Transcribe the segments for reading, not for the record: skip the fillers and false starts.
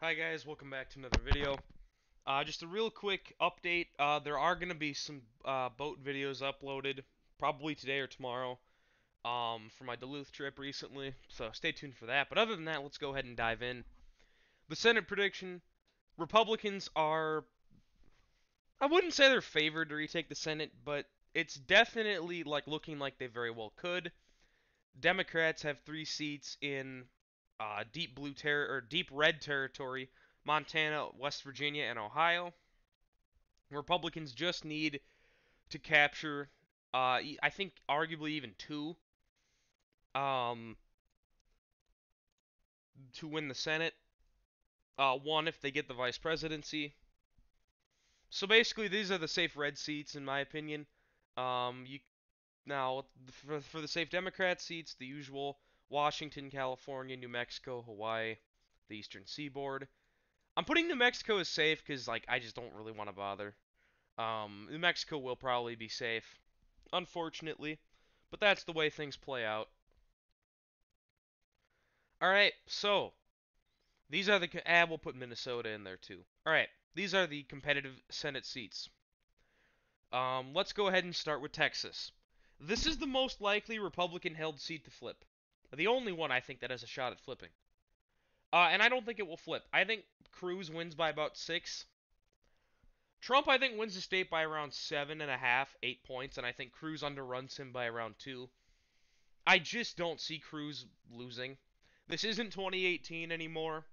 Hi guys, welcome back to another video. Just a real quick update. There are going to be some boat videos uploaded, probably today or tomorrow, for my Duluth trip recently. So stay tuned for that. But other than that, let's go ahead and dive in. The Senate prediction: Republicans are, I wouldn't say they're favored to retake the Senate, but it's definitely like looking like they very well could. Democrats have 3 seats in deep red territory: Montana, West Virginia, and Ohio. Republicans just need to capture, I think, arguably even two, um, to win the Senate. One if they get the vice presidency. So basically, these are the safe red seats, in my opinion. You now for the safe Democrat seats, the usual: Washington, California, New Mexico, Hawaii, the Eastern Seaboard. I'm putting New Mexico as safe because like I just don't really want to bother. New Mexico will probably be safe, unfortunately, but that's the way things play out. All right, so these are the we'll put Minnesota in there too. All right, these are the competitive Senate seats. Let's go ahead and start with Texas. This is the most likely Republican-held seat to flip. The only one I think that has a shot at flipping. And I don't think it will flip. I think Cruz wins by about 6. Trump, I think, wins the state by around 7.5, 8 points, and I think Cruz underruns him by around 2. I just don't see Cruz losing. This isn't 2018 anymore.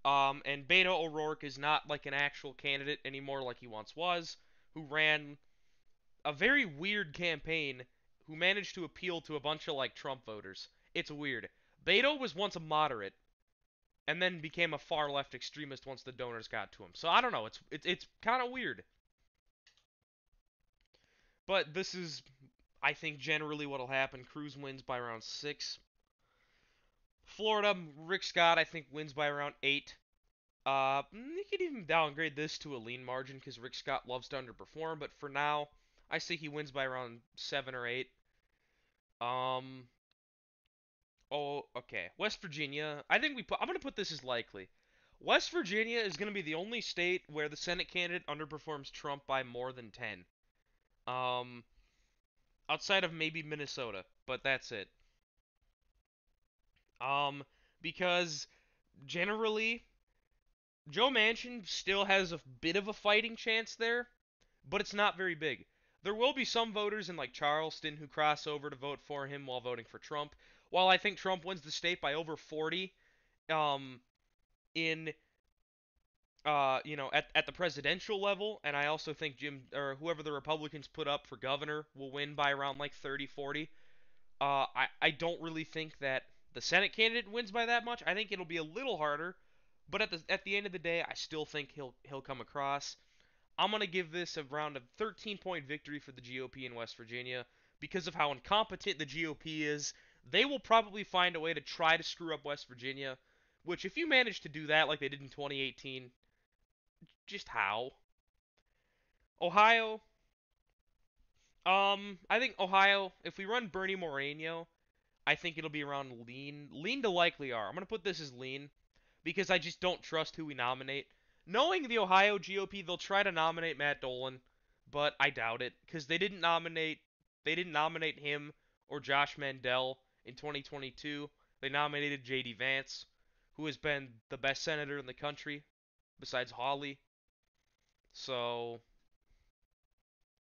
And Beto O'Rourke is not like an actual candidate anymore like he once was, who ran a very weird campaign, who managed to appeal to a bunch of like Trump voters. It's weird. Beto was once a moderate, and then became a far left extremist once the donors got to him. So I don't know. It's kind of weird. But this is, I think, generally what'll happen. Cruz wins by around 6. Florida, Rick Scott, I think, wins by around 8. You could even downgrade this to a lean margin because Rick Scott loves to underperform, but for now, I say he wins by around 7 or 8. Um, oh, okay. West Virginia, I think I'm gonna put this as likely. West Virginia is gonna be the only state where the Senate candidate underperforms Trump by more than 10. Um, Outside of maybe Minnesota, but that's it. Um, because generally Joe Manchin still has a bit of a fighting chance there, but it's not very big. There will be some voters in like Charleston who cross over to vote for him while voting for Trump. While I think Trump wins the state by over 40, um, in at the presidential level, and I also think Jim or whoever the Republicans put up for governor will win by around like 30, 40. I don't really think that the Senate candidate wins by that much. I think it'll be a little harder, but at the end of the day, I still think he'll come across. I'm gonna give this around a 13-point victory for the GOP in West Virginia because of how incompetent the GOP is. They will probably find a way to try to screw up West Virginia, which if you manage to do that like they did in 2018, just how? Ohio, I think Ohio, if we run Bernie Moreno, I think it'll be around lean to likely are. I'm gonna put this as lean because I just don't trust who we nominate. Knowing the Ohio GOP, they'll try to nominate Matt Dolan, but I doubt it because they didn't nominate him or Josh Mandel in 2022. They nominated J.D. Vance, who has been the best senator in the country besides Hawley. So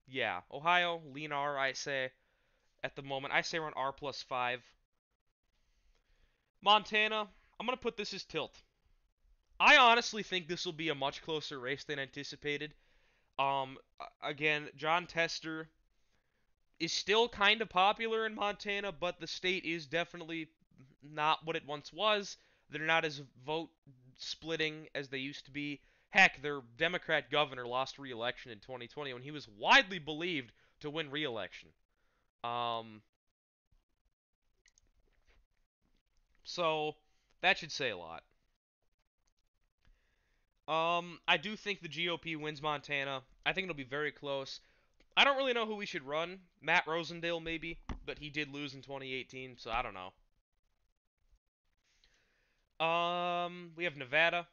yeah, Ohio lean R. I say at the moment. I say around R plus 5. Montana, I'm gonna put this as tilt. I honestly think this will be a much closer race than anticipated. Again, Jon Tester is still kind of popular in Montana, but the state is definitely not what it once was. They're not as vote splitting as they used to be. Heck, their Democrat governor lost re-election in 2020 when he was widely believed to win re-election. Um, so that should say a lot. I do think the GOP wins Montana. I think it'll be very close. I don't really know who we should run. Matt Rosendale, maybe, but he did lose in 2018, so I don't know. We have Nevada.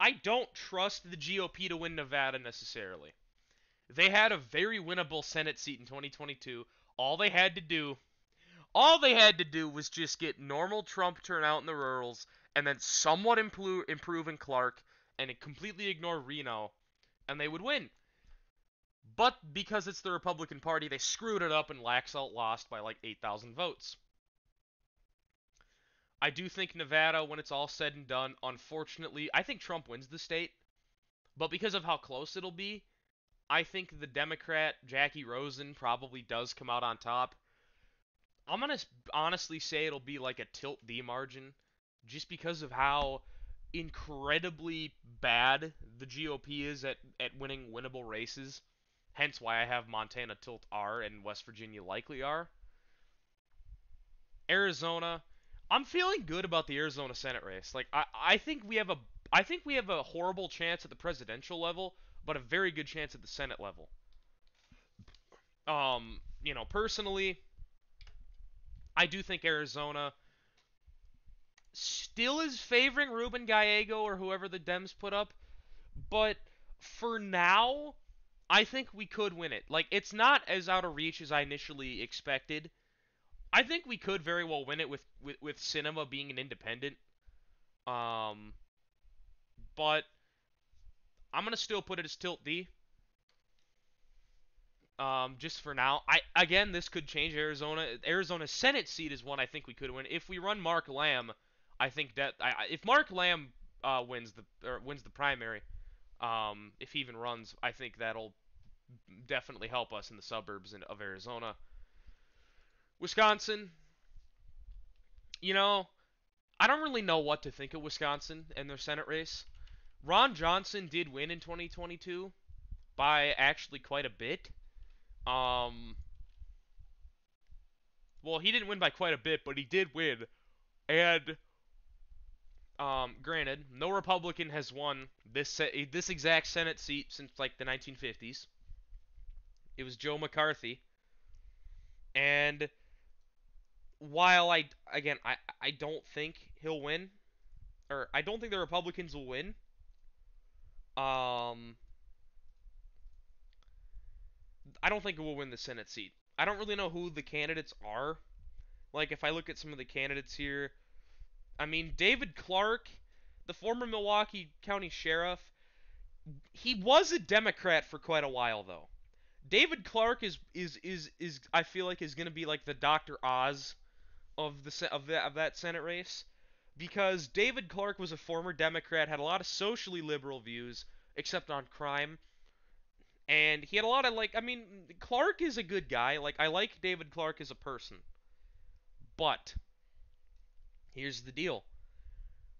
I don't trust the GOP to win Nevada necessarily. They had a very winnable Senate seat in 2022. All they had to do, all they had to do was just get normal Trump turnout in the rurals, and then somewhat improve in Clark, and completely ignore Reno, and they would win. But because it's the Republican Party, they screwed it up, and Laxalt lost by like 8,000 votes. I do think Nevada, when it's all said and done, unfortunately, I think Trump wins the state. But because of how close it'll be, I think the Democrat Jackie Rosen probably does come out on top. I'm gonna honestly say it'll be like a tilt D margin, just because of how incredibly bad the GOP is at winning winnable races. Hence why I have Montana tilt R and West Virginia likely R. Arizona, I'm feeling good about the Arizona Senate race. Like I think we have a horrible chance at the presidential level, but a very good chance at the Senate level. Personally, I do think Arizona still is favoring Ruben Gallego or whoever the Dems put up, but for now, I think we could win it. Like, it's not as out of reach as I initially expected. I think we could very well win it with Sinema being an independent. Um, but I'm gonna still put it as Tilt D. Just for now. This could change Arizona. Arizona's Senate seat is one I think we could win. If we run Mark Lamb, I think that if Mark Lamb wins the primary, if he even runs, I think that'll definitely help us in the suburbs of Arizona. Wisconsin, you know, I don't really know what to think of Wisconsin and their Senate race. Ron Johnson did win in 2022 by actually quite a bit. Um, well, he didn't win by quite a bit, but he did win. And granted, no Republican has won this exact Senate seat since like the 1950s. It was Joe McCarthy. And while I don't think he'll win, or I don't think the Republicans will win. Um, I don't think it will win the Senate seat. I don't really know who the candidates are. Like if I look at some of the candidates here, I mean David Clark, the former Milwaukee County Sheriff, he was a Democrat for quite a while though. David Clark is I feel like is going to be like the Dr. Oz of that Senate race because David Clark was a former Democrat, had a lot of socially liberal views except on crime, and he had a lot of like I mean Clark is a good guy. Like I like David Clark as a person. But here's the deal.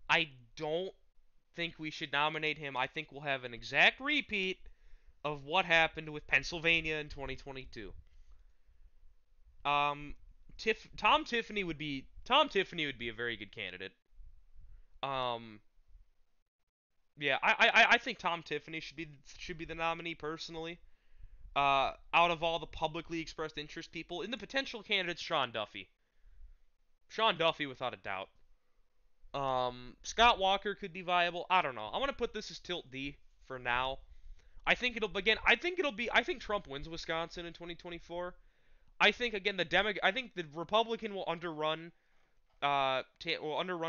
I don't think we should nominate him. I think we'll have an exact repeat of what happened with Pennsylvania in 2022. Um, Tom Tiffany would be a very good candidate. Um, yeah, I think Tom Tiffany should be the nominee personally. Out of all the publicly expressed interest people, in the potential candidates, Sean Duffy without a doubt. Scott Walker could be viable. I don't know. I'm gonna put this as Tilt D for now. I think it'll again. I think it'll be. I think Trump wins Wisconsin in 2024. I think again I think the Republican will underrun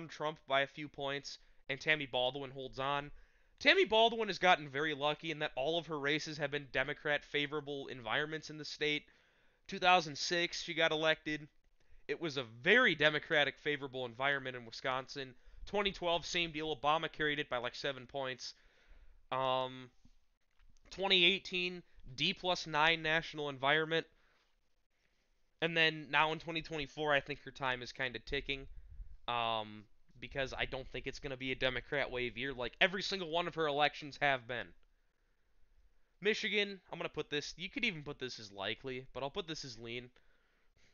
Trump by a few points, and Tammy Baldwin holds on. Tammy Baldwin has gotten very lucky in that all of her races have been Democrat favorable environments in the state. 2006, she got elected. It was a very Democratic favorable environment in Wisconsin. 2012, same deal. Obama carried it by like 7 points. Um, 2018, D+9 national environment. And then now in 2024, I think her time is kind of ticking. Um, because I don't think it's going to be a Democrat wave year like every single one of her elections have been. Michigan, I'm going to put this, you could even put this as likely, but I'll put this as lean.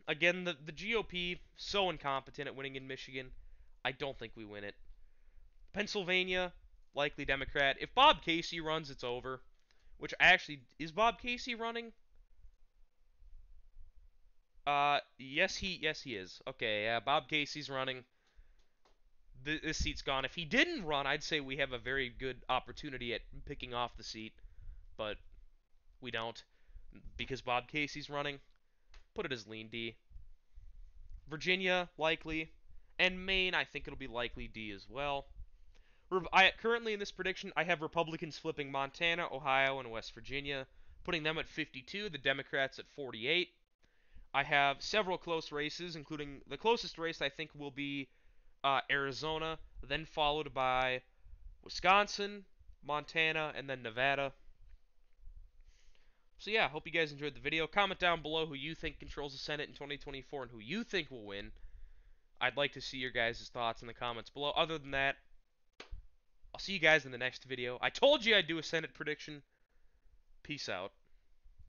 Again, the GOP, so incompetent at winning in Michigan. I don't think we win it. Pennsylvania, likely Democrat. If Bob Casey runs, it's over. Which actually, is Bob Casey running? Yes he is. Okay, yeah, Bob Casey's running. this seat's gone. If he didn't run, I'd say we have a very good opportunity at picking off the seat, but we don't because Bob Casey's running. Put it as lean D. Virginia, likely. And Maine, I think it'll be likely D as well. Currently in this prediction, I have Republicans flipping Montana, Ohio, and West Virginia, putting them at 52, the Democrats at 48. I have several close races, including the closest race I think will be Arizona, then followed by Wisconsin, Montana, and then Nevada. So yeah, hope you guys enjoyed the video. Comment down below who you think controls the Senate in 2024 and who you think will win. I'd like to see your guys' thoughts in the comments below. Other than that, I'll see you guys in the next video. I told you I'd do a Senate prediction. Peace out.